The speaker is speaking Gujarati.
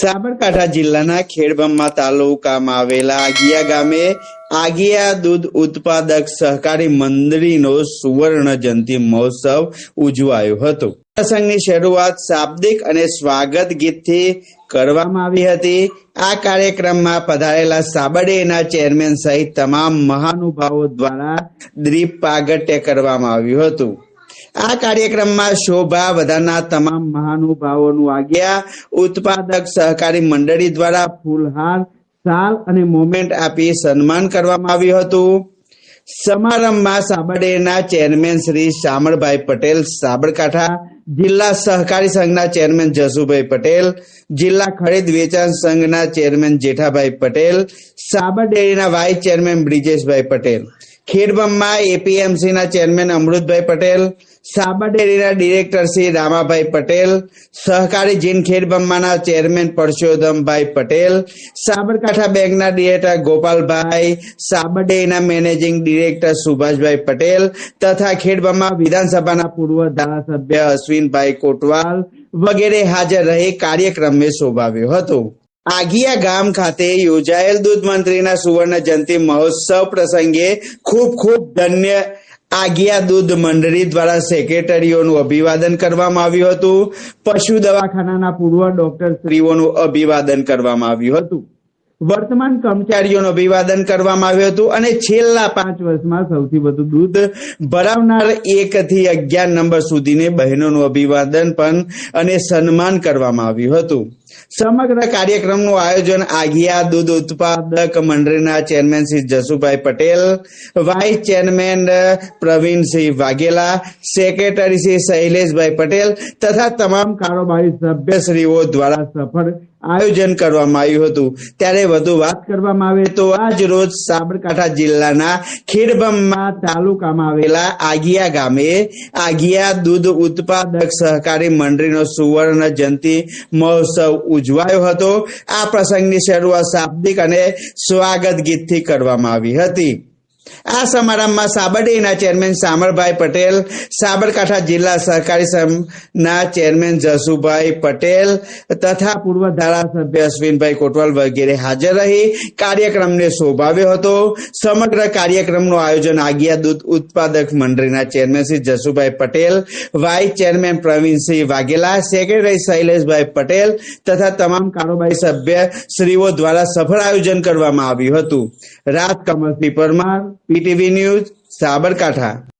સાબરકાંઠા જિલ્લાના ખેડબ્રહ્મા તાલુકામાં આવેલા આગિયા ગામે આગિયા દૂધ ઉત્પાદક સહકારી મંડળીનો સુવર્ણ જયંતિ મહોત્સવ ઉજવાયો હતો। પ્રસંગની શરૂઆત શાબ્દિક અને સ્વાગત ગીતથી કરવામાં આવી હતી। આ કાર્યક્રમમાં પધારેલા સાબરડેના ચેરમેન સહિત તમામ મહાનુભાવો દ્વારા દીપ પ્રાગટ્ય કરવામાં આવ્યું હતું। આ કાર્યક્રમમાં શોભા વધારનાર તમામ મહાનુભાવોનું આગિયા ઉત્પાદક સહકારી મંડળી દ્વારા ફૂલહાર, શાલ અને મોમેન્ટ આપી સન્માન કરવામાં આવ્યું હતું। સમારંભમાં સાબરડેના ચેરમેન શ્રી શામળભાઈ પટેલ, સાબરકાંઠા જિલ્લા સહકારી સંઘના ચેરમેન જસુભાઈ પટેલ, જિલ્લા ખરીદ વેચાણ સંઘના ચેરમેન જેઠાભાઈ પટેલ, સાબરડેરીના વાઇસ ચેરમેન બ્રિજેશભાઈ પટેલ, ખેડબ્રહ્મા એપીએમસીના ચેરમેન અમૃતભાઈ પટેલ, સાબરડેરીના ડિરેક્ટર શ્રી રામાભાઈ પટેલ, સહકારી જીન ખેડબ્રહ્માના ચેરમેન પરસોત્તમભાઈ પટેલ, સાબરકાંઠા બેંકના ડિરેક્ટર ગોપાલભાઈ, સાબરડેરીના મેનેજિંગ ડિરેક્ટર સુભાષભાઈ પટેલ તથા ખેડબ્રહ્મા વિધાનસભાના પૂર્વ ધારાસભ્ય અશ્વિનભાઈ કોટવાલ વગેરે હાજર રહી કાર્યક્રમને શોભાવ્યો હતો। આગિયા ગામ ખાતે યોજાયેલ દૂધ મંત્રીના સુવર્ણ જયંતિ મહોત્સવ પ્રસંગે ખૂબ ધન્ય આગિયા દૂધ મંડળી દ્વારા સેક્રેટરીઓનું અભિવાદન કરવામાં આવ્યું હતું। પશુ દવાખાનાના પૂર્વ ડોક્ટર શ્રીઓનું અભિવાદન કરવામાં આવ્યું હતું। વર્તમાન કર્મચારીઓનું અભિવાદન કરવામાં આવ્યું હતું અને છેલ્લા 5 વર્ષમાં સૌથી વધુ દૂધ ભરાવનાર 1 થી 11 નંબર સુધીની બહેનોનું અભિવાદન પણ અને સન્માન કરવામાં આવ્યું હતું। સમગ્ર કાર્યક્રમનું આયોજન આગિયા દૂધ ઉત્પાદક મંડળીના chairman Shri Jasubhai Patel, vice chairman Pravinsinh Vaghela, secretary Shri Shaileshbhai Patel તથા તમામ કારોબારી સભ્યશ્રીઓ દ્વારા સફળ આયોજન કરવામાં આવ્યું હતું। ત્યારે વધુ વાત કરવામાં આવે તો આજ રોજ સાબરકાંઠા જિલ્લાના ખેડબ્રહ્મા તાલુકામાં આવેલા આગિયા ગામે આગિયા દૂધ ઉત્પાદક સહકારી મંડળીનો સુવર્ણ જયંતિ મહોત્સવ ઉજવાયો હતો। આ પ્રસંગની શરૂઆત શાબ્દિક અને સ્વાગત ગીતથી કરવામાં આવી હતી। આ સમારંભમાં સાબરડેરીના ચેરમેન શામળભાઈ પટેલ, સાબરકાંઠા જિલ્લા સહકારી સંઘના ચેરમેન જસુભાઈ પટેલ તથા પૂર્વ ધારાસભ્ય અશ્વિનભાઈ કોટવાલ વગેરે હાજર રહી કાર્યક્રમને શોભાવ્યો હતો। સમગ્ર કાર્યક્રમનું આયોજન આગિયા દૂધ ઉત્પાદક મંડળીના chairman Shri Jasubhai Patel, vice chairman Pravinsinh Vaghela, secretary Shaileshbhai Patel તથા તમામ કારોબારી સભ્ય શ્રીઓ દ્વારા સફળ આયોજન કરવામાં આવ્યું હતું। Rajkamalsinh Parmar, PTV news, Sabarkantha.